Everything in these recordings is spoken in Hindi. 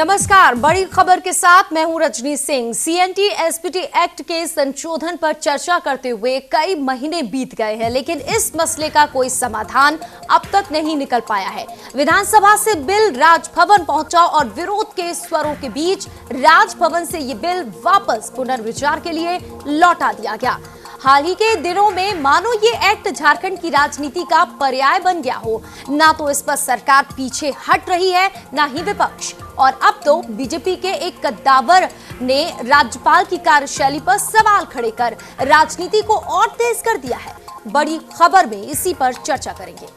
नमस्कार, बड़ी खबर के साथ मैं हूं Rajni Singh. CNT SPT act के संशोधन पर चर्चा करते हुए कई महीने बीत गए हैं, लेकिन इस मसले का कोई समाधान अब तक नहीं निकल पाया है। विधानसभा से बिल राजभवन पहुंचा और विरोध के स्वरों के बीच राजभवन से ये बिल वापस पुनर्विचार के लिए लौटा दिया गया। हाल ही के दिनों में मानो ये एक्ट झारखंड की राजनीति का पर्याय बन गया हो। ना तो इस पर सरकार पीछे हट रही है, ना ही विपक्ष। और अब तो बीजेपी के एक कद्दावर ने राज्यपाल की कार्यशैली पर सवाल खड़े कर राजनीति को और तेज कर दिया है। बड़ी खबर में इसी पर चर्चा करेंगे।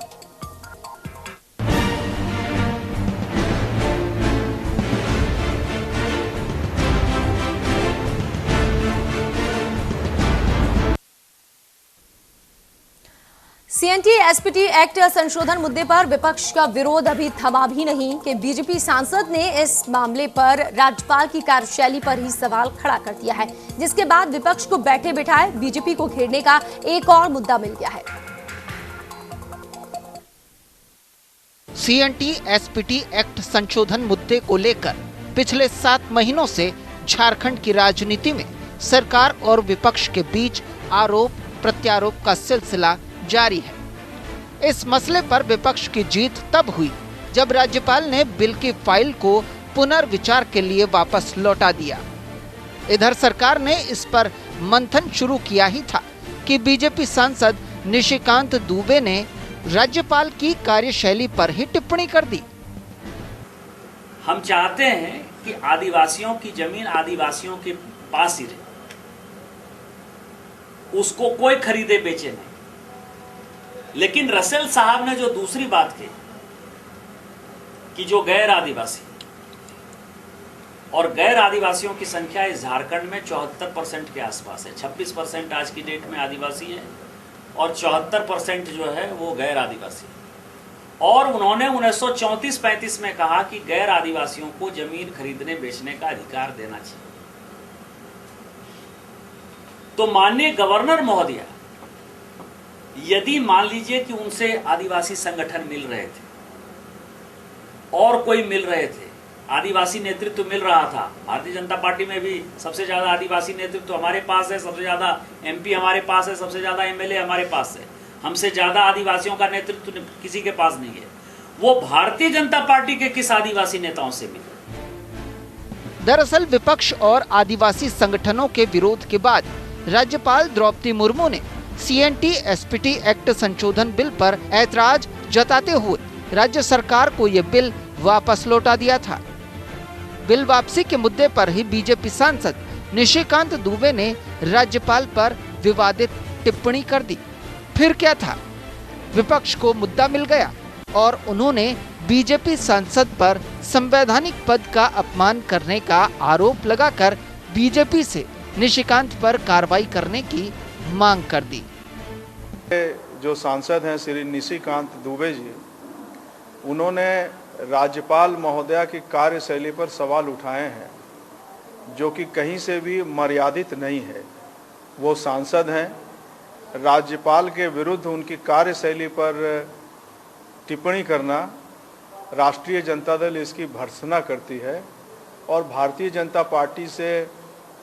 सीएनटी एसपीटी एक्ट संशोधन मुद्दे पर विपक्ष का विरोध अभी थमा भी नहीं कि बीजेपी सांसद ने इस मामले पर राज्यपाल की कार्यशैली पर ही सवाल खड़ा कर दिया है, जिसके बाद विपक्ष को बैठे बिठाए बीजेपी को घेरने का एक और मुद्दा मिल गया है। सीएनटी एसपीटी एक्ट संशोधन मुद्दे को लेकर पिछले 7 महीनों से झारखंड की राजनीति में सरकार और विपक्ष के बीच आरोप प्रत्यारोप का सिलसिला जारी है। इस मसले पर विपक्ष की जीत तब हुई जब राज्यपाल ने बिल की फाइल को पुनर्विचार के लिए वापस लौटा दिया। इधर सरकार ने इस पर मंथन शुरू किया ही था कि बीजेपी सांसद निशिकांत दुबे ने राज्यपाल की कार्यशैली पर ही टिप्पणी कर दी। हम चाहते हैं कि आदिवासियों की जमीन आदिवासियों के पास ही रहे, उसको कोई खरीदे बेचे नहीं। लेकिन रसेल साहब ने जो दूसरी बात की कि जो गैर आदिवासी और गैर आदिवासियों की संख्या इस झारखंड में 74% के आसपास है। 26% आज की डेट में आदिवासी है और 74% जो है वो गैर आदिवासी है। और उन्होंने 1934-35 में कहा कि गैर आदिवासियों को जमीन खरीदने बेचने का अधिकार देना चाहिए। तो माननीय गवर्नर महोदया, यदि मान लीजिए कि उनसे आदिवासी संगठन मिल रहे थे और कोई मिल रहे थे, आदिवासी नेतृत्व मिल रहा था। भारतीय जनता पार्टी में भी सबसे ज्यादा आदिवासी नेतृत्व हमारे पास है, सबसे ज्यादा एमपी हमारे पास है, सबसे ज्यादा एमएलए हमारे पास है। हमसे ज्यादा आदिवासियों का नेतृत्व किसी के पास नहीं है। वो भारतीय जनता पार्टी के किस आदिवासी नेताओं से मिले? दरअसल विपक्ष और आदिवासी संगठनों के विरोध के बाद राज्यपाल द्रौपदी मुर्मू ने सीएनटी एसपीटी एक्ट संशोधन बिल पर ऐतराज जताते हुए राज्य सरकार को ये बिल वापस लौटा दिया था। बिल वापसी के मुद्दे पर ही बीजेपी सांसद निशिकांत दुबे ने राज्यपाल पर विवादित टिप्पणी कर दी। फिर क्या था, विपक्ष को मुद्दा मिल गया और उन्होंने बीजेपी सांसद पर संवैधानिक पद का अपमान करने का आरोप लगाकर बीजेपी से निशिकांत पर कार्रवाई करने की मांग कर दी। जो सांसद हैं श्री निशिकांत दुबे जी, उन्होंने राज्यपाल महोदया की कार्यशैली पर सवाल उठाए हैं जो कि कहीं से भी मर्यादित नहीं है। वो सांसद हैं, राज्यपाल के विरुद्ध उनकी कार्यशैली पर टिप्पणी करना राष्ट्रीय जनता दल इसकी भर्त्सना करती है और भारतीय जनता पार्टी से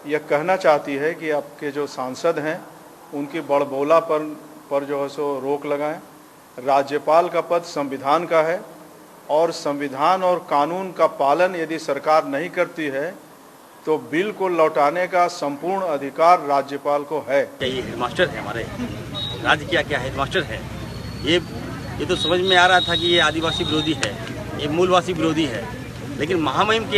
यह कहना चाहती है कि आपके जो सांसद हैं उनकी बड़बोला पर जो है सो रोक लगाएं। राज्यपाल का पद संविधान का है और संविधान और कानून का पालन यदि सरकार नहीं करती है तो बिल को लौटाने का संपूर्ण अधिकार राज्यपाल को है। ये हेडमास्टर है, हमारे राज्य क्या क्या हेडमास्टर है। ये तो समझ में आ रहा था कि ये आदिवासी विरोधी है, ये मूलवासी विरोधी है, लेकिन महामहिम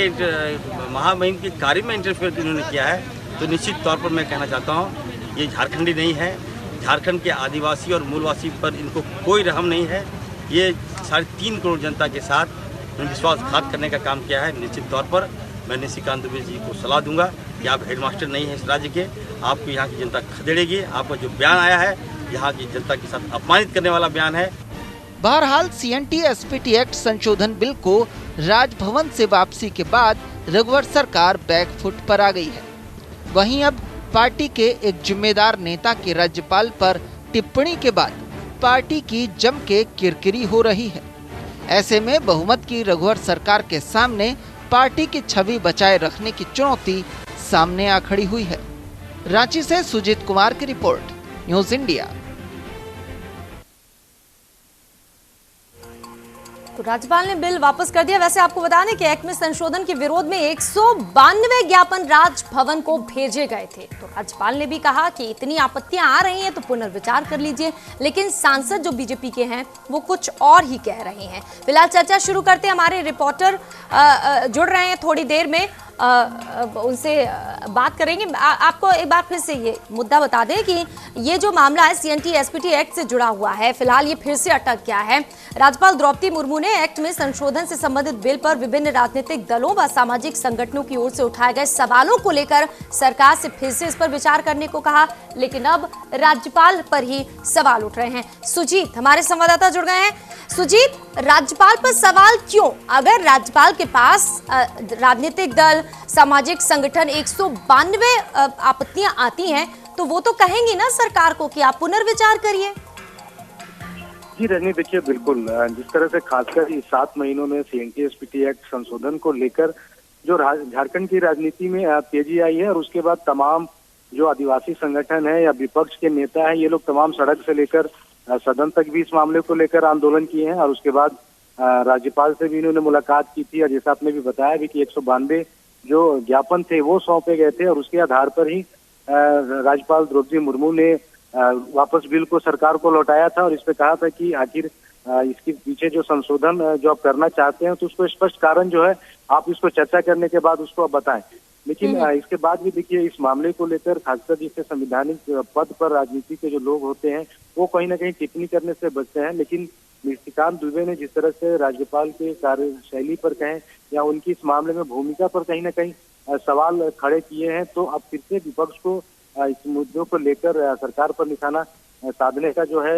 के कार्य में इंटरफेयर इन्होंने किया है। तो निश्चित तौर पर मैं कहना चाहता हूँ ये झारखंडी नहीं है। झारखंड के आदिवासी और मूलवासी पर इनको कोई रहम नहीं है। ये 3.5 करोड़ जनता के साथ विश्वासघात करने का काम किया है। निश्चित तौर पर मैं निशिकांत दुबे जी को सलाह दूंगा कि आप हेडमास्टर नहीं हैं इस राज्य के, आपको यहाँ की जनता खदेड़ेगी। आपका जो बयान आया है यहाँ की जनता के साथ अपमानित करने वाला बयान है। बहरहाल सीएनटी एसपीटी एक्ट संशोधन बिल को राजभवन से वापसी के बाद रघुवर सरकार बैकफुट पर आ गई है। वहीं अब पार्टी के एक जिम्मेदार नेता के राज्यपाल पर टिप्पणी के बाद पार्टी की जम के किरकिरी हो रही है। ऐसे में बहुमत की रघुवर सरकार के सामने पार्टी की छवि बचाए रखने की चुनौती सामने आ खड़ी हुई है। रांची से सुजीत कुमार की रिपोर्ट, न्यूज इंडिया। तो राज्यपाल ने बिल वापस कर दिया। वैसे आपको बता दें कि एक्ट में संशोधन के विरोध में 192 ज्ञापन राजभवन को भेजे गए थे। तो राज्यपाल ने भी कहा कि इतनी आपत्तियां आ रही हैं तो पुनर्विचार कर लीजिए, लेकिन सांसद जो बीजेपी के हैं वो कुछ और ही कह रहे हैं। फिलहाल चर्चा शुरू करते हैं। हमारे रिपोर्टर जुड़ रहे हैं थोड़ी देर में, उनसे बात करेंगे। आपको एक बार फिर से ये मुद्दा बता दें कि ये जो मामला है सीएनटी एसपीटी एक्ट से जुड़ा हुआ है, फिलहाल ये फिर से अटक गया है। राज्यपाल द्रौपदी मुर्मू ने एक्ट में संशोधन से संबंधित बिल पर विभिन्न राजनीतिक दलों व सामाजिक संगठनों की ओर से उठाए गए सवालों को लेकर सरकार से फिर से इस पर विचार करने को कहा, लेकिन अब राज्यपाल पर ही सवाल उठ रहे हैं। सुजीत हमारे संवाददाता जुड़ गए हैं। सुजीत, राज्यपाल पर सवाल क्यों? अगर राज्यपाल के पास राजनीतिक दल, सामाजिक संगठन 192 आपत्तियां आती हैं तो वो तो कहेंगी ना सरकार को कि आप पुनर्विचार करिए। जी रजनी, देखिए बिल्कुल जिस तरह से खासकर इस 7 महीनों में सीएनटी एसपीटी एक्ट संशोधन को लेकर जो झारखंड की राजनीति में तेजी आई है, और उसके बाद तमाम जो आदिवासी संगठन है या विपक्ष के नेता है, ये लोग तमाम सड़क से लेकर सदन तक भी इस मामले को लेकर आंदोलन किए हैं। और उसके बाद राज्यपाल से भी इन्होंने मुलाकात की थी, और जैसा आपने भी बताया भी कि 192 जो ज्ञापन थे वो सौंपे गए थे, और उसके आधार पर ही राज्यपाल द्रौपदी मुर्मू ने वापस बिल को सरकार को लौटाया था, और इस पे कहा था कि आखिर इसके पीछे जो संशोधन जो आप करना चाहते हैं तो उसको स्पष्ट कारण जो है आप इसको चर्चा करने के बाद उसको आप बताएं। लेकिन इसके बाद भी देखिए इस मामले को लेकर खासकर जिससे संवैधानिक पद पर राजनीति के जो लोग होते हैं वो कहीं ना कहीं टिप्पणी करने से बचते हैं। लेकिन निशिकांत दुबे ने जिस तरह से राज्यपाल के कार्यशैली पर कहें या उनकी इस मामले में भूमिका पर कहीं ना कहीं सवाल खड़े किए हैं, तो अब फिर से विपक्ष को इस मुद्दों को लेकर सरकार पर निशाना साधने का जो है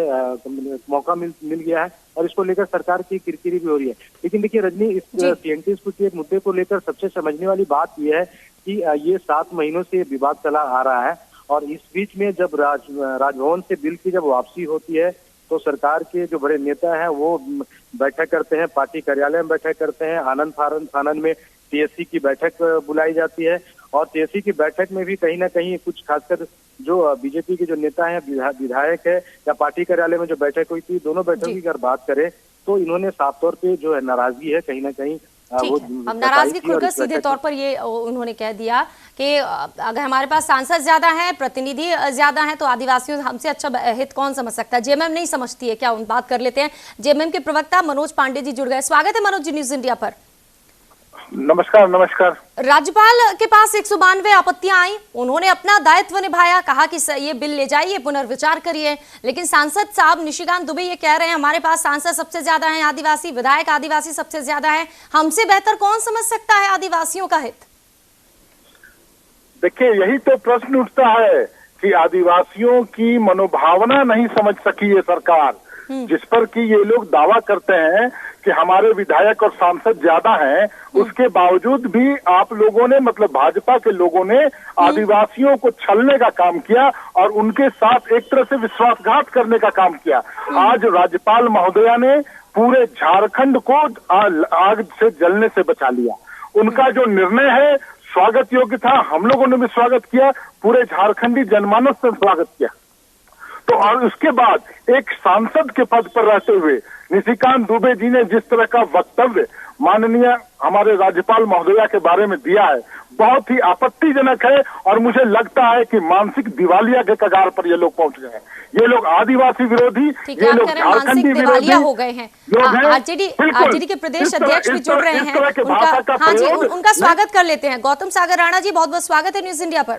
मौका मिल गया है, और इसको लेकर सरकार की किरकिरी भी हो रही है। लेकिन देखिए रजनी, इस सीएनटी के मुद्दे को लेकर सबसे समझने वाली बात यह है कि ये 7 महीनों से विवाद चला आ रहा है, और इस बीच में जब राजभवन से बिल की जब वापसी होती है तो सरकार के जो बड़े नेता हैं वो बैठक करते हैं, पार्टी कार्यालय में बैठक करते हैं, आनंद फानन में टीएससी की बैठक बुलाई जाती है, और टीएससी की बैठक में भी कहीं ना कहीं कुछ खासकर जो बीजेपी के जो नेता हैं, विधायक है या पार्टी कार्यालय में जो बैठक हुई थी, दोनों बैठकों की अगर बात करें तो इन्होंने साफ तौर पे जो है नाराजगी है कहीं ना कहीं वो हम नाराजगी खुलकर सीधे तौर पर ये उन्होंने कह दिया कि अगर हमारे पास सांसद ज्यादा हैं, प्रतिनिधि ज्यादा हैं, तो आदिवासियों हमसे अच्छा हित कौन समझ सकता है। जेएमएम नहीं समझती है क्या? उन बात कर लेते हैं। जेएमएम के प्रवक्ता मनोज पांडे जी जुड़ गए। स्वागत है मनोज जी न्यूज इंडिया पर। नमस्कार। नमस्कार। राज्यपाल के पास 192 आपत्तियां आई, उन्होंने अपना दायित्व निभाया, कहा कि ये बिल ले जाइए, पुनर्विचार करिए। लेकिन सांसद साहब निशिकांत दुबे ये कह रहे हैं हमारे पास सांसद सबसे ज्यादा हैं, आदिवासी विधायक आदिवासी सबसे ज्यादा हैं, हमसे बेहतर कौन समझ सकता है आदिवासियों का हित? देखिए, यही तो प्रश्न उठता है कि आदिवासियों की मनोभावना नहीं समझ सकी ये सरकार, जिस पर कि ये लोग दावा करते हैं कि हमारे विधायक और सांसद ज्यादा हैं, उसके बावजूद भी आप लोगों ने, मतलब भाजपा के लोगों ने आदिवासियों को छलने का काम किया और उनके साथ एक तरह से विश्वासघात करने का काम किया। आज राज्यपाल महोदया ने पूरे झारखंड को आग से जलने से बचा लिया। उनका जो निर्णय है स्वागत योग्य था, हम लोगों ने भी स्वागत किया, पूरे झारखंडी जनमानस ने स्वागत किया। तो और उसके बाद एक सांसद के पद पर रहते हुए निशिकांत दुबे जी ने जिस तरह का वक्तव्य माननीय हमारे राज्यपाल महोदया के बारे में दिया है, बहुत ही आपत्तिजनक है, और मुझे लगता है कि मानसिक दिवालिया के कगार पर ये लोग पहुंच गए हैं। ये लोग आदिवासी विरोधी, ये लोग झारखंडी विरोधी हो गए हैं। आरजेडी के प्रदेश अध्यक्ष भी जुड़ रहे हैं, उनका स्वागत कर लेते हैं। गौतम सागर राणा जी, बहुत बहुत स्वागत है न्यूज इंडिया पर।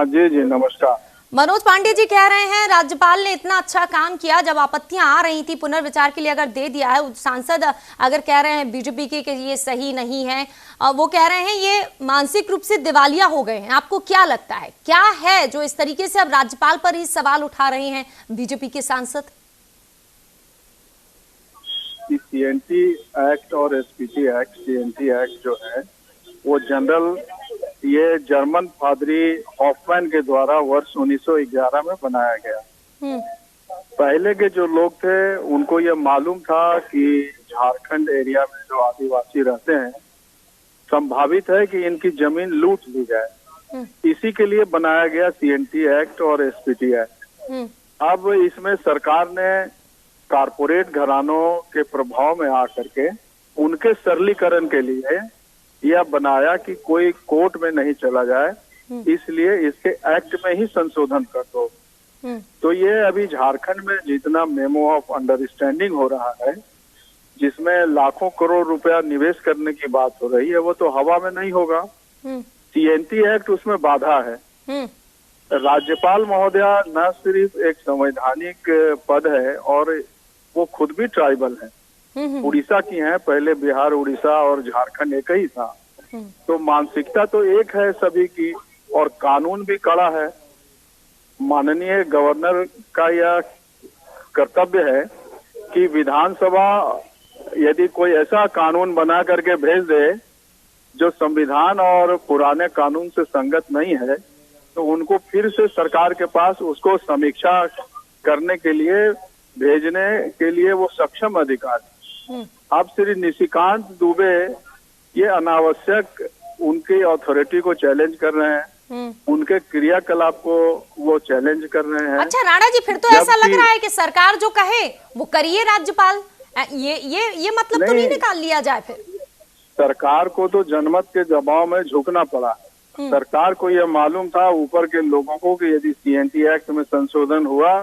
जी नमस्कार। मनोज पांडे जी कह रहे हैं राज्यपाल ने इतना अच्छा काम किया, जब आपत्तियां आ रही थी पुनर्विचार के लिए अगर दे दिया है। सांसद अगर कह रहे हैं बीजेपी के कि ये सही नहीं है, वो कह रहे हैं ये मानसिक रूप से दिवालिया हो गए हैं। आपको क्या लगता है, क्या है जो इस तरीके से अब राज्यपाल पर ही सवाल उठा रहे हैं बीजेपी के सांसद? सीएनटी एक्ट और एसपीटी एक्ट, सीएनटी एक्ट जो है वो जनरल ये जर्मन पादरी हॉफमैन के द्वारा वर्ष 1911 में बनाया गया। पहले के जो लोग थे उनको ये मालूम था कि झारखंड एरिया में जो आदिवासी रहते हैं संभावित है कि इनकी जमीन लूट ली जाए। इसी के लिए बनाया गया सीएनटी एक्ट और एसपीटी एक्ट। अब इसमें सरकार ने कारपोरेट घरानों के प्रभाव में आकर के उनके सरलीकरण के लिए यह बनाया कि कोई कोर्ट में नहीं चला जाए, इसलिए इसके एक्ट में ही संशोधन कर दो। तो ये अभी झारखंड में जितना मेमो ऑफ अंडरस्टैंडिंग हो रहा है, जिसमें लाखों करोड़ रुपया निवेश करने की बात हो रही है, वो तो हवा में नहीं होगा। सीएनटी एक्ट उसमें बाधा है। राज्यपाल महोदया न सिर्फ एक संवैधानिक पद है और वो खुद भी ट्राइबल है, उड़ीसा की हैं। पहले बिहार, उड़ीसा और झारखंड एक ही था। तो मानसिकता तो एक है सभी की, और कानून भी कड़ा है। माननीय गवर्नर का यह कर्तव्य है कि विधानसभा यदि कोई ऐसा कानून बना करके भेज दे जो संविधान और पुराने कानून से संगत नहीं है, तो उनको फिर से सरकार के पास उसको समीक्षा करने के लिए भेजने के लिए वो सक्षम अधिकारी। अब श्री निशिकांत दुबे ये अनावश्यक उनकी अथॉरिटी को चैलेंज कर रहे हैं, उनके क्रियाकलाप को वो चैलेंज कर रहे हैं। अच्छा राणा जी, फिर तो ऐसा लग रहा है कि सरकार जो कहे वो करिए राज्यपाल, ये मतलब तो नहीं निकाल लिया जाए फिर? सरकार को तो जनमत के दबाव में झुकना पड़ा। सरकार को यह मालूम था ऊपर के लोगों को कि यदि सीएनटी एक्ट में संशोधन हुआ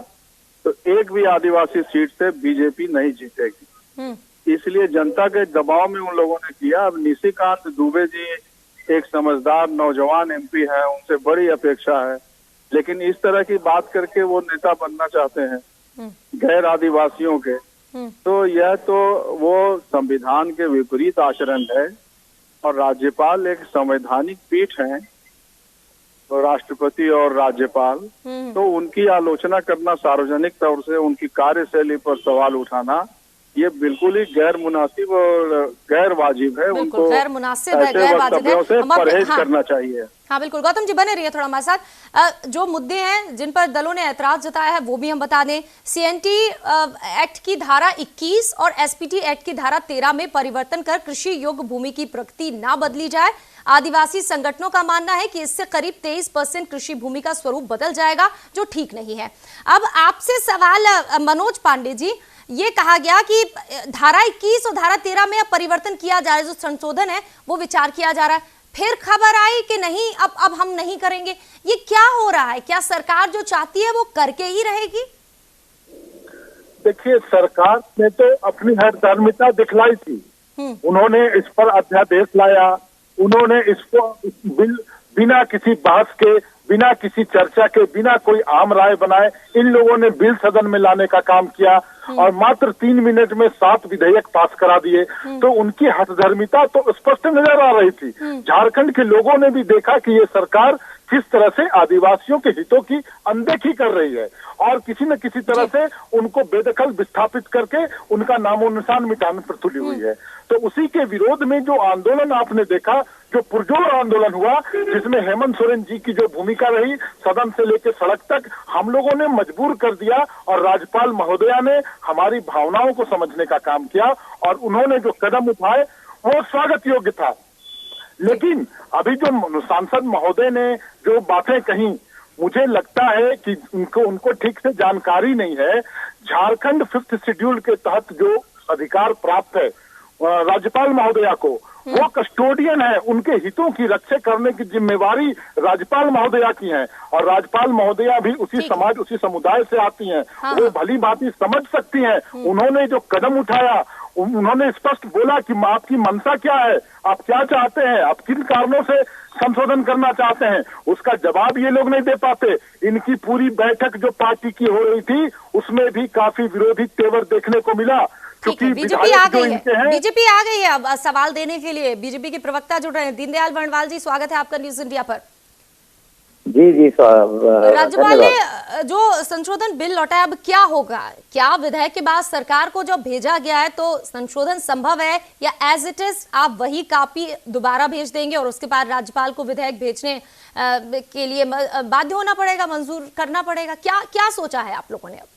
तो एक भी आदिवासी सीट से बीजेपी नहीं जीतेगी, इसलिए जनता के दबाव में उन लोगों ने किया। अब निशिकांत दुबे जी एक समझदार नौजवान एमपी है, उनसे बड़ी अपेक्षा है, लेकिन इस तरह की बात करके वो नेता बनना चाहते हैं गैर आदिवासियों के, तो यह तो वो संविधान के विपरीत आचरण है। और राज्यपाल एक संवैधानिक पीठ है, तो राष्ट्रपति और राज्यपाल, तो उनकी आलोचना करना, सार्वजनिक तौर से उनकी कार्यशैली पर सवाल उठाना, ये बिल्कुल ही गैर मुनासिब और गैर वाजिब है। उनको गैर मुनासिब है, गैर वाजिब है, से परहेज करना चाहिए। हाँ बिल्कुल। गौतम जी बने रहिए थोड़ा हमारे साथ। जो मुद्दे हैं जिन पर दलों ने ऐतराज जताया है वो भी हम बता दें। सीएनटी एक्ट की धारा 21 और एसपीटी एक्ट की धारा 13 में परिवर्तन कर कृषि योग्य भूमि की प्रकृति ना बदली जाए। आदिवासी संगठनों का मानना है कि इससे करीब 23% कृषि भूमि का स्वरूप बदल जाएगा, जो ठीक नहीं है। अब आपसे सवाल मनोज पांडे जी, ये कहा गया कि धारा 21 और धारा 13 में अब परिवर्तन किया जा रहा है, जो संशोधन है वो विचार किया जा रहा है, फिर खबर आई कि नहीं अब हम नहीं करेंगे। ये क्या हो रहा है? क्या सरकार जो चाहती है वो करके ही रहेगी? देखिए, सरकार ने तो अपनी हठधर्मिता दिखलाई थी। उन्होंने इस पर अध्यादेश लाया, उन्होंने इसको बिल बिना किसी बहस के, बिना किसी चर्चा के, बिना कोई आम राय बनाए इन लोगों ने बिल सदन में लाने का काम किया और मात्र 3 मिनट में 7 विधेयक पास करा दिए। तो उनकी हठधर्मिता तो स्पष्ट नजर आ रही थी। झारखंड के लोगों ने भी देखा कि ये सरकार किस तरह से आदिवासियों के हितों की अनदेखी कर रही है और किसी न किसी तरह से उनको बेदखल विस्थापित करके उनका नामो निशान मिटाने पर तुली हुई है। तो उसी के विरोध में जो आंदोलन आपने देखा, जो पुरजोर आंदोलन हुआ, जिसमें हेमंत सोरेन जी की जो भूमिका रही, सदन से लेकर सड़क तक हम लोगों ने मजबूर कर दिया और राज्यपाल महोदया ने हमारी भावनाओं को समझने का काम किया और उन्होंने जो कदम उठाए वो स्वागत योग्य था। लेकिन अभी जो सांसद महोदय ने जो बातें कही, मुझे लगता है कि उनको ठीक से जानकारी नहीं है। झारखंड 5th शेड्यूल के तहत जो अधिकार प्राप्त है राज्यपाल महोदया को, वो कस्टोडियन है, उनके हितों की रक्षा करने की जिम्मेवारी राज्यपाल महोदया की है और राज्यपाल महोदया भी उसी समाज, उसी समुदाय से आती हैं। वो भली भांति समझ सकती हैं। उन्होंने जो कदम उठाया, उन्होंने स्पष्ट बोला कि आपकी मंशा क्या है, आप क्या चाहते हैं, आप किन कारणों से संशोधन करना चाहते हैं, उसका जवाब ये लोग नहीं दे पाते। इनकी पूरी बैठक जो पार्टी की हो रही थी उसमें भी काफी विरोधी तेवर देखने को मिला। क्योंकि बीजेपी आ गई है, बीजेपी आ गई है अब सवाल देने के लिए। बीजेपी के प्रवक्ता जुड़ रहे हैं। दीनदयाल वर्णवाल जी, स्वागत है आपका न्यूज इंडिया पर। जी राज्यपाल ने जो संशोधन बिल लौटाया, अब क्या होगा? क्या विधेयक के बाद सरकार को जब भेजा गया है तो संशोधन संभव है या एज इट इज आप वही कॉपी दोबारा भेज देंगे और उसके बाद राज्यपाल को विधेयक भेजने के लिए बाध्य होना पड़ेगा, मंजूर करना पड़ेगा? क्या सोचा है आप लोगों ने? अब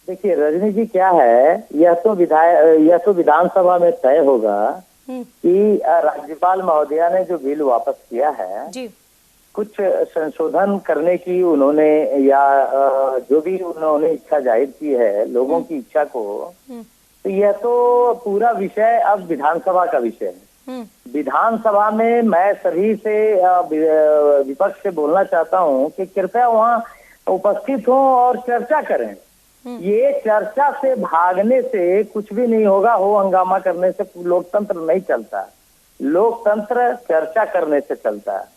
देखिए रजनी जी, क्या है, यह तो विधानसभा में तय होगा कि राज्यपाल महोदया ने जो बिल वापस किया है, जी कुछ संशोधन करने की उन्होंने या जो भी उन्होंने इच्छा जाहिर की है लोगों की इच्छा को, तो यह तो पूरा विषय अब विधानसभा का विषय है। विधानसभा में मैं सभी से विपक्ष से बोलना चाहता हूं कि कृपया वहां उपस्थित हों और चर्चा करें। ये चर्चा से भागने से कुछ भी नहीं होगा, हो हंगामा करने से लोकतंत्र नहीं चलता। लोकतंत्र चर्चा करने से चलता है।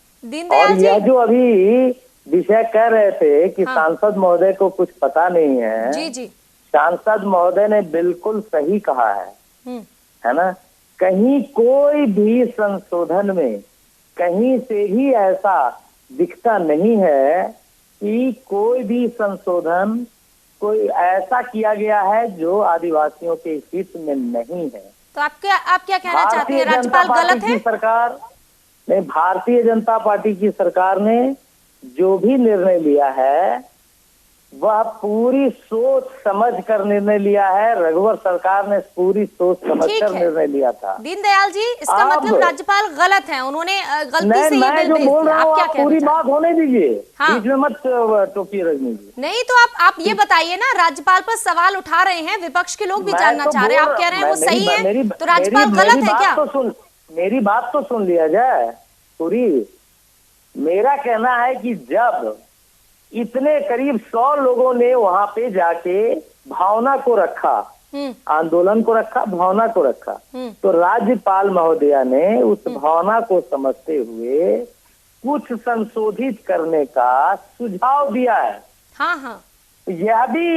और यह जो अभी विषय कह रहे थे कि सांसद महोदय को कुछ पता नहीं है, जी जी, सांसद महोदय ने बिल्कुल सही कहा है ना। कहीं कोई भी संशोधन में कहीं से ही ऐसा दिखता नहीं है कि कोई भी संशोधन कोई ऐसा किया गया है जो आदिवासियों के हित में नहीं है। तो आप क्या कहना चाहते हैं? राज्यपाल गलत है? सरकार ने, भारतीय जनता पार्टी की सरकार ने जो भी निर्णय लिया है वह पूरी सोच समझ कर निर्णय लिया है। रघुवर सरकार ने पूरी सोच समझ कर निर्णय लिया था। दीनदयाल जी, इसका मतलब राज्यपाल गलत है, उन्होंने गलती से मैं जो बोल रहा हूँ आप पूरी बात होने दीजिए, बीच में मत टोकिए रजनी जी। नहीं तो आप ये बताइए ना, राज्यपाल पर सवाल उठा रहे हैं, विपक्ष के लोग भी जानना चाह रहे हैं, आप कह रहे हैं वो सही है, तो राज्यपाल गलत है क्या? मेरी बात तो सुन लिया जाए पूरी। मेरा कहना है कि जब इतने करीब 100 लोगों ने वहां पे जाके भावना को रखा, आंदोलन को रखा, भावना को रखा, तो राज्यपाल महोदया ने उस भावना को समझते हुए कुछ संशोधित करने का सुझाव दिया है। हाँ। यह भी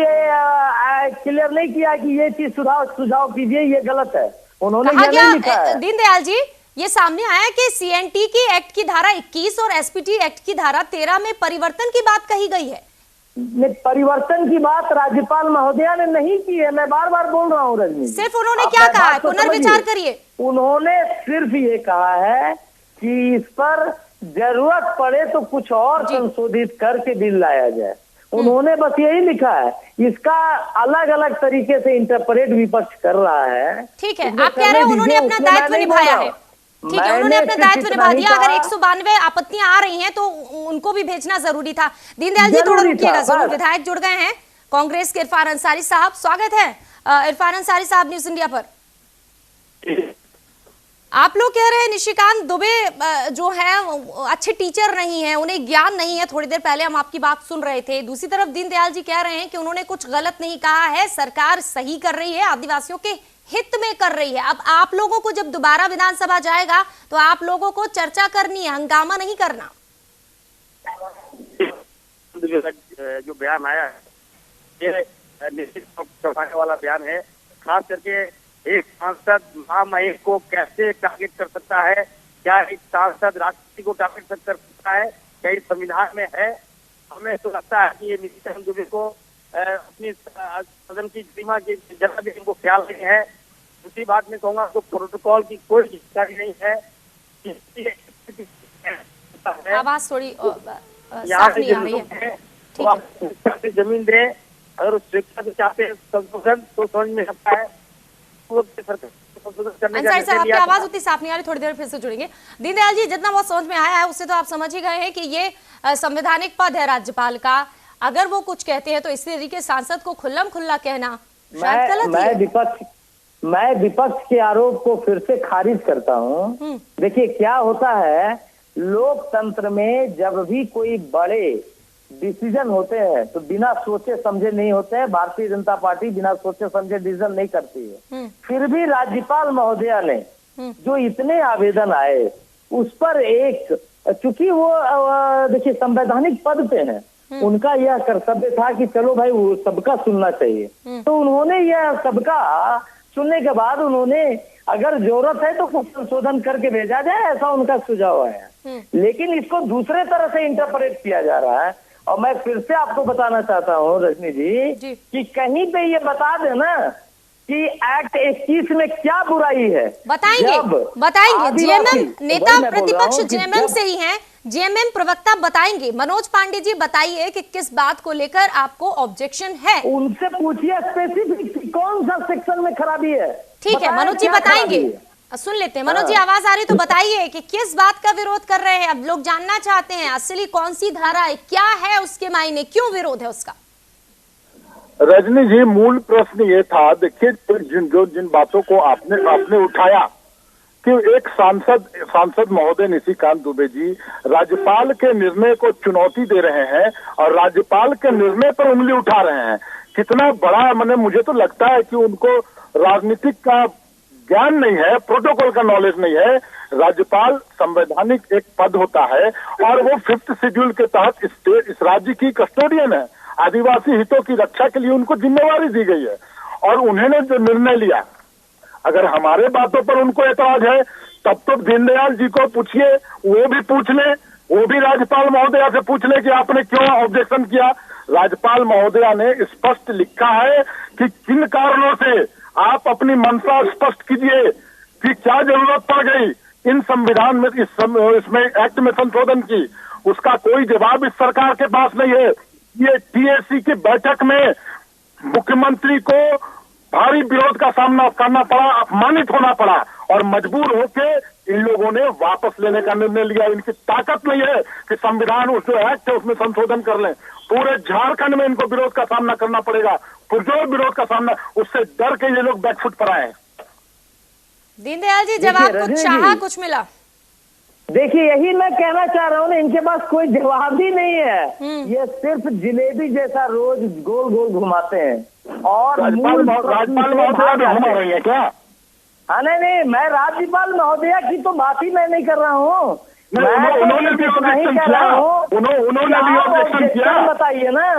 क्लियर नहीं किया कि ये चीज सुझाव कीजिए, ये गलत है। उन्होंने यह नहीं लिखा है। दीनदयाल जी, ये सामने आया कि सीएनटी की एक्ट की धारा 21 और एसपीटी एक्ट की धारा 13 में परिवर्तन की बात कही गई है। परिवर्तन की बात राज्यपाल महोदया ने नहीं की है, मैं बार बार बोल रहा हूँ रजनी। सिर्फ उन्होंने क्या कहा है? पुनर्विचार करिए। उन्होंने सिर्फ ये कहा है कि इस पर जरूरत पड़े तो कुछ और संशोधित करके बिल लाया जाए। उन्होंने बस यही लिखा है। इसका अलग अलग तरीके से इंटरप्रेट विपक्ष कर रहा है। ठीक है, आप कह रहे हैं उन्होंने अपना दायित्व निभाया है। ठीक है, उन्होंने अपना दायित्व निभा दिया। अगर 192 आपत्तियां आ रही हैं तो उनको भी भेजना जरूरी था। दीनदयाल जी थोड़ा रुकिएगा जरूर, विधायक जुड़ गए हैं कांग्रेस के इरफान अंसारी साहब, स्वागत है इरफान अंसारी साहब न्यूज इंडिया पर। आप लोग कह रहे हैं निशिकांत दुबे जो है अच्छे टीचर नहीं है, उन्हें ज्ञान नहीं है। थोड़ी देर पहले हम आपकी बात सुन रहे थे। दूसरी तरफ दीनदयाल जी कह रहे हैं कि उन्होंने कुछ गलत नहीं कहा है, सरकार सही कर रही है, आदिवासियों के हित में कर रही है। अब आप लोगों को जब दोबारा विधानसभा जाएगा तो आप लोगों को चर्चा करनी है, हंगामा नहीं करना। जो बयान आया है ये निश्चित करने वाला बयान है। खास करके एक सांसद महामहिम को कैसे टारगेट कर सकता है? क्या एक सांसद राष्ट्रपति को टारगेट कर सकता है? क्या इस संविधान में है? हमें तो लगता है कि ये निशिकांत दुबे को अपनी सदन की सीमा की जगह भी इनको ख्याल नहीं है। दूसरी बात मैं कहूँगा तो प्रोटोकॉल की कोई जानकारी नहीं है। आवाज थोड़ी साफ नहीं आ रही है। तो आप जमीन दे, अगर उस शिक्षा से चाहते हैं संशोधन तो समझ में आता है। अंसारी साहब, आपकी आवाज उतनी साफ नहीं आ रही, थोड़ी देर फिर से जुड़ेंगे। दीनदयाल जी, जितना बहुत समझ में आया है उससे तो आप समझ ही गए हैं कि ये संवैधानिक पद है राज्यपाल का। अगर वो कुछ कहते हैं तो इस तरीके सांसद को खुल्लम खुल्ला कहना शायद गलत है। मैं विपक्ष के आरोप को फिर से खारिज करता हूँ। देखिए क्या होता है, लोकतंत्र में जब भी कोई बड़े डिसीजन होते हैं तो बिना सोचे समझे नहीं होते हैं। भारतीय जनता पार्टी बिना सोचे समझे डिसीजन नहीं करती है। फिर भी राज्यपाल महोदया ने जो इतने आवेदन आए उस पर एक, चूंकि वो देखिए संवैधानिक पद पे है, उनका यह कर्तव्य था कि चलो भाई वो सबका सुनना चाहिए। तो उन्होंने यह सबका सुनने के बाद उन्होंने अगर जरूरत है तो कुछ संशोधन करके भेजा जाए, ऐसा उनका सुझाव है। लेकिन इसको दूसरे तरह से इंटरप्रेट किया जा रहा है। और मैं फिर से आपको बताना चाहता हूँ रजनी जी कि कहीं पे ये बता देना कि एक्ट 21 में क्या बुराई है। बताएंगे जेएमएम नेता प्रतिपक्ष जेएमएम से ही हैं, जेएमएम प्रवक्ता बताएंगे। मनोज पांडे जी बताइए कि किस बात को लेकर आपको ऑब्जेक्शन है। उनसे पूछिए स्पेसिफिक कौन सा सेक्शन में खराबी है। ठीक है मनोज जी बताएंगे। सुन लेते हैं। मनोज जी आवाज आ रही तो बताइए कि किस बात का विरोध कर रहे हैं? अब लोग जानना चाहते हैं असली कौन सी धारा है, क्या है उसके मायने, क्यों विरोध है उसका? रजनी जी, मूल प्रश्न ये था, देखिए जिन बातों को आपने उठाया कि एक सांसद महोदय निशिकांत दुबे जी राज्यपाल के निर्णय को चुनौती दे रहे हैं और राज्यपाल के निर्णय पर उंगली उठा रहे हैं। कितना बड़ा, मुझे तो लगता है कि उनको राजनीतिक का ज्ञान नहीं है, प्रोटोकॉल का नॉलेज नहीं है। राज्यपाल संवैधानिक एक पद होता है और वो 5th शेड्यूल के तहत इस राज्य की कस्टोडियन है। आदिवासी हितों की रक्षा के लिए उनको जिम्मेवारी दी गई है और उन्होंने जो निर्णय लिया, अगर हमारे बातों पर उनको एतराज है तब तो दीनदयाल जी को पूछिए, वो भी पूछ ले, वो भी राज्यपाल महोदया से पूछ ले कि आपने क्यों ऑब्जेक्शन किया। राज्यपाल महोदया ने स्पष्ट लिखा है कि किन कारणों से आप अपनी मंशा स्पष्ट कीजिए कि क्या जरूरत पड़ गई इन संविधान में, इसमें एक्ट में संशोधन की। उसका कोई जवाब इस सरकार के पास नहीं है। ये टीएससी की बैठक में मुख्यमंत्री को भारी विरोध का सामना करना पड़ा, अपमानित होना पड़ा और मजबूर होके इन लोगों ने वापस लेने का निर्णय लिया। इनकी ताकत नहीं है कि संविधान उस जो एक्ट है उसमें संशोधन कर लें। पूरे झारखंड में इनको विरोध का सामना करना पड़ेगा, पुरजोर विरोध का सामना। उससे डर के ये लोग बैकफुट पर आए। दीनदयाल जी जवाब कुछ चाहा, कुछ मिला? देखिए, यही मैं कहना चाह रहा हूँ ना, इनके पास कोई जवाब ही नहीं है। ये सिर्फ जिलेबी जैसा रोज गोल गोल घुमाते हैं और राज्यपाल महोदया भी घुमा रही है क्या? हाँ, नहीं, मैं राज्यपाल महोदया की तो बात ही मैं नहीं कर रहा हूँ। उन्होंने भी ऑब्जेक्शन किया। बताइए ना,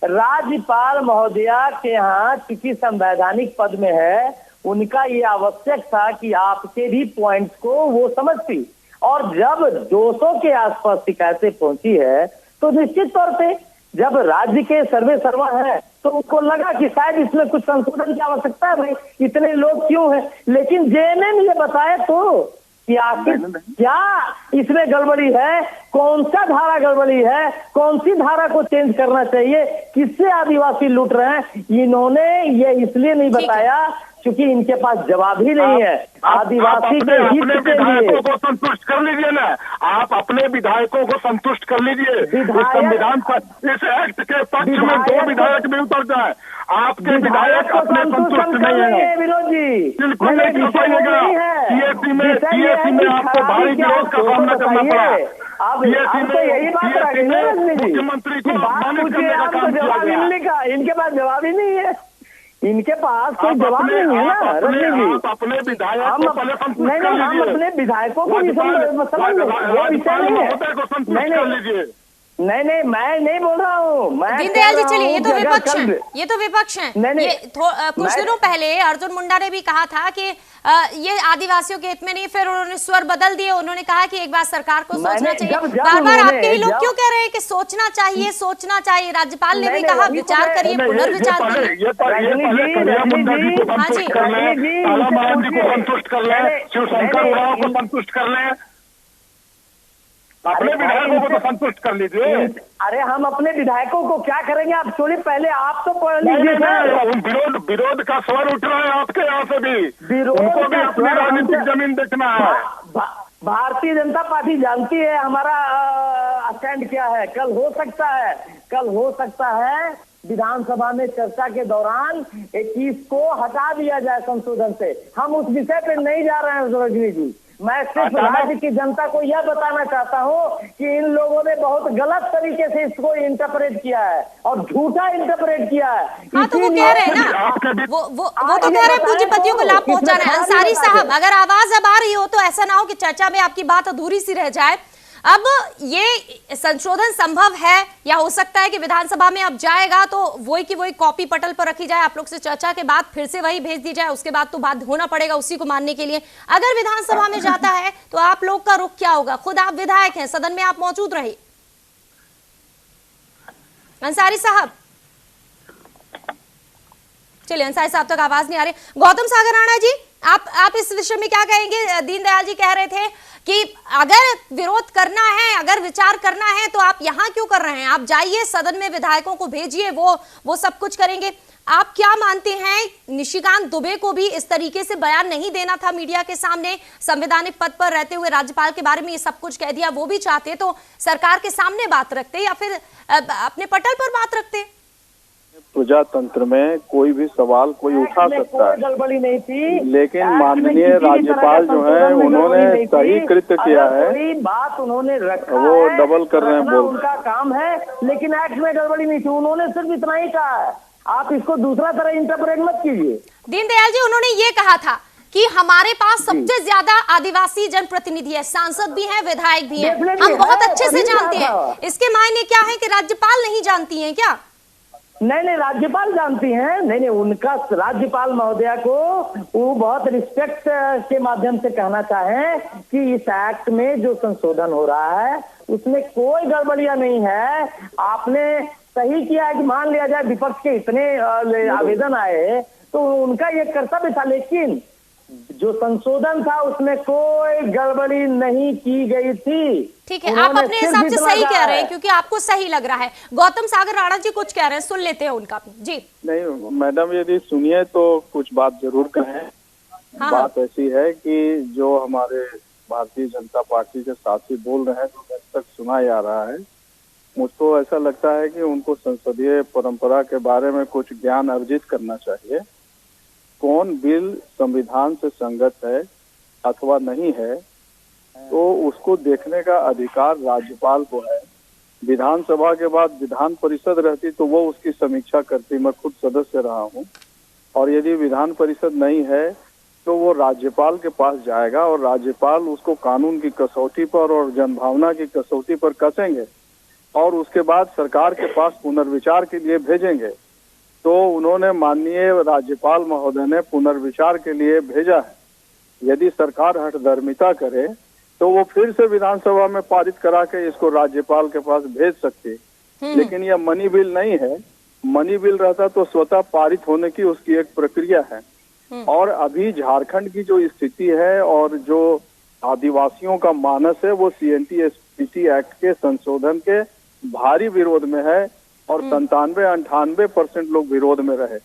राज्यपाल महोदया के यहाँ किसी संवैधानिक पद में है, उनका ये आवश्यक था कि आपके भी पॉइंट्स को वो समझती। और जब 200 के आसपास शिकायतें पहुंची है तो निश्चित तौर पे जब राज्य के सर्वे सर्वा है तो उनको लगा कि शायद इसमें कुछ संशोधन की आवश्यकता है, भाई इतने लोग क्यों हैं। लेकिन जेएनएन ये बताए तो कि आखिर क्या इसमें गड़बड़ी है, कौन सा धारा गड़बड़ी है, कौन सी धारा को चेंज करना चाहिए, किससे आदिवासी लूट रहे हैं, इन्होंने ये इसलिए नहीं बताया क्योंकि इनके पास जवाब ही नहीं है। आदिवासी के हित के लिए को संतुष्ट कर लीजिए ना, आप अपने विधायकों को संतुष्ट कर लीजिए। संविधान पर इस एक्ट के पक्ष में 2 विधायक भी उतर जाए, आपके विधायक अपने संतुष्ट नहीं है। विनोद जी बिल्कुल नहीं कर पाइएगा। टीएससी में आपको भारी विरोध का सामना करना पड़ा। मुख्यमंत्री को अपमानित करने का काम किया गया। इनके पास जवाब ही नहीं है, इनके पास कोई जवाब नहीं है ना रजनी जी। अपने विधायक को पहले संतुष्ट कर लीजिए। हम अपने विधायकों को भी समझ वो विषय नहीं है। नहीं, मैं नहीं बोल रहा हूँ। दीनदयाल जी चलिए, ये तो विपक्ष है, ये तो विपक्ष है। कुछ दिनों पहले अर्जुन मुंडा ने भी कहा था कि ये आदिवासियों के हित में नहीं, फिर उन्होंने स्वर बदल दिए, उन्होंने कहा कि एक बार सरकार को सोचना चाहिए। बार बार आपके ही लोग क्यों कह रहे हैं कि सोचना चाहिए, सोचना चाहिए? राज्यपाल ने भी कहा विचार करिए, पुनर्विचार करिए। संतुष्ट कर लें, शिवशंकर राव को संतुष्ट कर लें, अपने विधायकों को तो संतुष्ट कर लीजिए। अरे हम अपने विधायकों को क्या करेंगे, आप छोड़िए, पहले आप तो पढ़ लीजिए। विरोध का स्वर उठ रहा है आपके यहाँ से भी। उनको भी अपनी राजनीतिक जमीन देखना है। भारतीय जनता पार्टी जानती है हमारा स्टैंड क्या है। कल हो सकता है विधानसभा में चर्चा के दौरान 21 को हटा दिया जाए संशोधन से। हम उस विषय पे नहीं जा रहे हैं रजनी जी। मैं सिर्फ राज्य की जनता को यह बताना चाहता हूँ कि इन लोगों ने बहुत गलत तरीके से इसको इंटरप्रेट किया है और झूठा इंटरप्रेट किया है। हाँ, तो वो कह रहे हैं ना, वो तो कह रहे हैं पूंजीपतियों को लाभ पहुंचाना है। अंसारी साहब, अगर आवाज अब आ रही हो तो ऐसा ना हो कि चर्चा में आपकी बात अधूरी सी रह जाए। अब ये संशोधन संभव है या हो सकता है कि विधानसभा में अब जाएगा तो वही की वही कॉपी पटल पर रखी जाए, आप लोग से चर्चा के बाद फिर से वही भेज दी जाए, उसके बाद तो बात होना पड़ेगा उसी को मानने के लिए। अगर विधानसभा में जाता है तो आप लोग का रुख क्या होगा? खुद आप विधायक हैं, सदन में आप मौजूद रहे। अंसारी साहब, चलिए अंसारी साहब तक आवाज नहीं आ रही। गौतम सागर राणा जी, आप इस विषय में क्या कहेंगे? दीनदयाल जी कह रहे थे कि अगर विरोध करना है, अगर विचार करना है तो आप यहाँ क्यों कर रहे हैं? आप जाइए सदन में, विधायकों को भेजिए, वो सब कुछ करेंगे। आप क्या मानते हैं, निशिकांत दुबे को भी इस तरीके से बयान नहीं देना था मीडिया के सामने? संवैधानिक पद पर रहते हुए राज्यपाल के बारे में ये सब कुछ कह दिया। वो भी चाहते तो सरकार के सामने बात रखते या फिर अपने पटल पर बात रखते। प्रजातंत्र में कोई भी सवाल कोई उठा सकता है, गड़बड़ी नहीं थी, लेकिन माननीय राज्यपाल जो है उन्होंने सही कृत्य किया है। कोई बात उन्होंने रखा वो है, डबल कर रहे हैं, बोल उनका काम है, लेकिन एक्ट में गड़बड़ी नहीं थी। उन्होंने सिर्फ इतना ही कहा है, आप इसको दूसरा तरह इंटरप्रेट मत कीजिए। दीनदयाल जी, उन्होंने ये कहा था कि हमारे पास सबसे ज्यादा आदिवासी जनप्रतिनिधि है, सांसद भी हैं, विधायक भी हैं, हम बहुत अच्छे से जानते हैं। इसके मायने क्या है कि राज्यपाल नहीं जानती हैं क्या? नहीं, राज्यपाल जानती हैं। नहीं, उनका राज्यपाल महोदया को वो बहुत रिस्पेक्ट के माध्यम से कहना चाहें कि इस एक्ट में जो संशोधन हो रहा है उसमें कोई गड़बड़ियां नहीं है। आपने सही किया है कि मान लिया जाए विपक्ष के इतने आवेदन आए तो उनका ये कर्तव्य था, लेकिन जो संशोधन था उसमें कोई गड़बड़ी नहीं की गई थी। ठीक है, आप अपने हिसाब से सही कह रहे हैं क्योंकि आपको सही लग रहा है। गौतम सागर राणा जी कुछ कह रहे हैं, सुन लेते हैं उनका जी। नहीं मैडम, यदि सुनिए तो कुछ बात जरूर कहें। बात ऐसी है कि जो हमारे भारतीय जनता पार्टी के साथी बोल रहे हैं, जो अब तक सुना जा रहा है, मुझको ऐसा लगता है कि उनको संसदीय परंपरा के बारे में कुछ ज्ञान अर्जित करना चाहिए। कौन बिल संविधान से संगत है अथवा नहीं है, तो उसको देखने का अधिकार राज्यपाल को है। विधानसभा के बाद विधान परिषद रहती तो वो उसकी समीक्षा करती। मैं खुद सदस्य रहा हूँ, और यदि विधान परिषद नहीं है तो वो राज्यपाल के पास जाएगा और राज्यपाल उसको कानून की कसौटी पर और जनभावना की कसौटी पर कसेंगे और उसके बाद सरकार के पास पुनर्विचार के लिए भेजेंगे। तो उन्होंने माननीय राज्यपाल महोदय ने पुनर्विचार के लिए भेजा है। यदि सरकार हठधर्मिता करे तो वो फिर से विधानसभा में पारित करा के इसको राज्यपाल के पास भेज सकती है। लेकिन यह मनी बिल नहीं है। मनी बिल रहता तो स्वतः पारित होने की उसकी एक प्रक्रिया है। और अभी झारखंड की जो स्थिति है और जो आदिवासियों का मानस है वो CNT-SPT एक्ट के संशोधन के भारी विरोध में है और 97-98% लोग विरोध में रहे।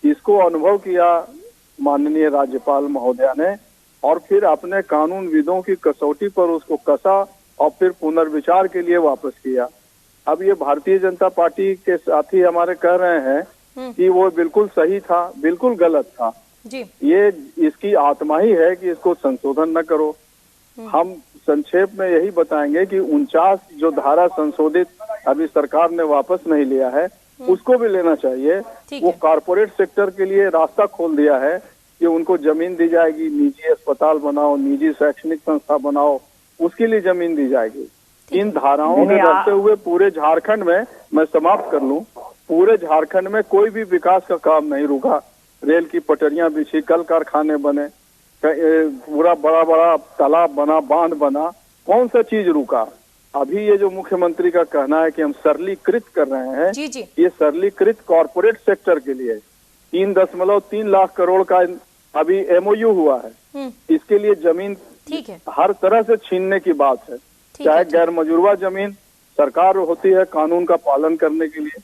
इसको अनुभव किया माननीय राज्यपाल महोदया ने और फिर अपने कानूनविदों की कसौटी पर उसको कसा और फिर पुनर्विचार के लिए वापस किया। अब ये भारतीय जनता पार्टी के साथी हमारे कह रहे हैं कि वो बिल्कुल सही था, बिल्कुल गलत था जी। ये इसकी आत्मा ही है कि इसको संशोधन न करो। हम संक्षेप में यही बताएंगे कि 49 जो धारा संशोधित अभी सरकार ने वापस नहीं लिया है उसको भी लेना चाहिए। वो कॉर्पोरेट सेक्टर के लिए रास्ता खोल दिया है कि उनको जमीन दी जाएगी, निजी अस्पताल बनाओ, निजी शैक्षणिक संस्था बनाओ, उसके लिए जमीन दी जाएगी। इन धाराओं में रहते हुए पूरे झारखंड में, मैं समाप्त कर लूं, पूरे झारखंड में कोई भी विकास का काम नहीं रुका। रेल की पटरियां बिछी, कल कारखाने बने, पूरा बड़ा बड़ा तालाब बना, बांध बना, कौन सा चीज रुका? अभी ये जो मुख्यमंत्री का कहना है कि हम सरलीकृत कर रहे हैं, जी। ये सरलीकृत कॉर्पोरेट सेक्टर के लिए 3.3 लाख करोड़ का अभी MOU हुआ है। इसके लिए जमीन हर तरह से छीनने की बात है। चाहे गैर मजूरवा जमीन, सरकार होती है कानून का पालन करने के लिए।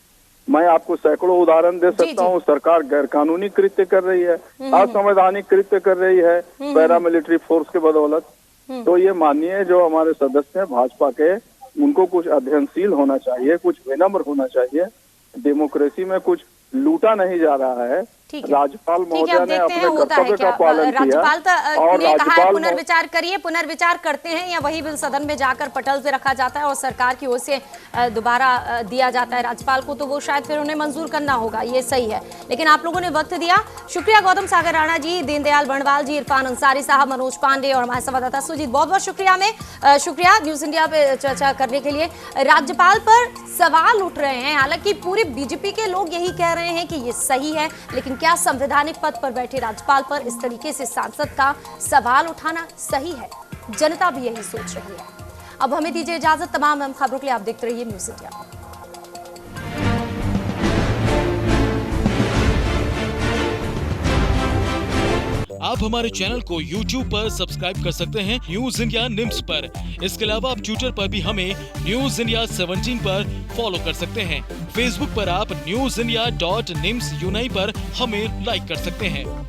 मैं आपको सैकड़ों उदाहरण दे सकता हूँ। सरकार गैर कानूनी कृत्य कर रही है, असंवैधानिक कृत्य कर रही है पैरामिलिट्री फोर्स के बदौलत। तो ये माननीय जो हमारे सदस्य हैं भाजपा के, उनको कुछ अध्ययनशील होना चाहिए, कुछ विनम्र होना चाहिए। डेमोक्रेसी में कुछ लूटा नहीं जा रहा है। राज्यपाल महोदया ने अपने कर्तव्य का पालन किया और राज्यपाल पुनर्विचार करिए, पुनर्विचार करते हैं या वही बिल सदन में जाकर पटल पे रखा जाता है और सरकार की ओर से दोबारा दिया जाता है राज्यपाल को, तो वो शायद फिर उन्हें मंजूर करना होगा। ये सही है, लेकिन आप लोगों ने वक्त दिया। शुक्रिया गौतम सागर राणा जी, दीनदयाल बर्णवाल जी, इरफान अंसारी साहब, मनोज पांडे और हमारे संवाददाता सुजीत, बहुत बहुत शुक्रिया। में शुक्रिया न्यूज इंडिया पे चर्चा करने के लिए। राज्यपाल पर सवाल उठ रहे हैं, हालांकि पूरे बीजेपी के लोग यही कह रहे हैं कि ये सही है, लेकिन क्या संवैधानिक पद पर बैठे राज्यपाल पर इस तरीके से सांसद का सवाल उठाना सही है? जनता भी यही सोच रही है। अब हमें दीजिए इजाजत। तमाम अहम खबरों के लिए आप देखते रहिए न्यूज इंडिया। आप हमारे चैनल को YouTube पर सब्सक्राइब कर सकते हैं न्यूज इंडिया निम्स पर। इसके अलावा आप ट्विटर पर भी हमें न्यूज इंडिया 17 पर फॉलो कर सकते हैं। फेसबुक पर आप newsindia.nimsUnai पर हमें लाइक कर सकते हैं।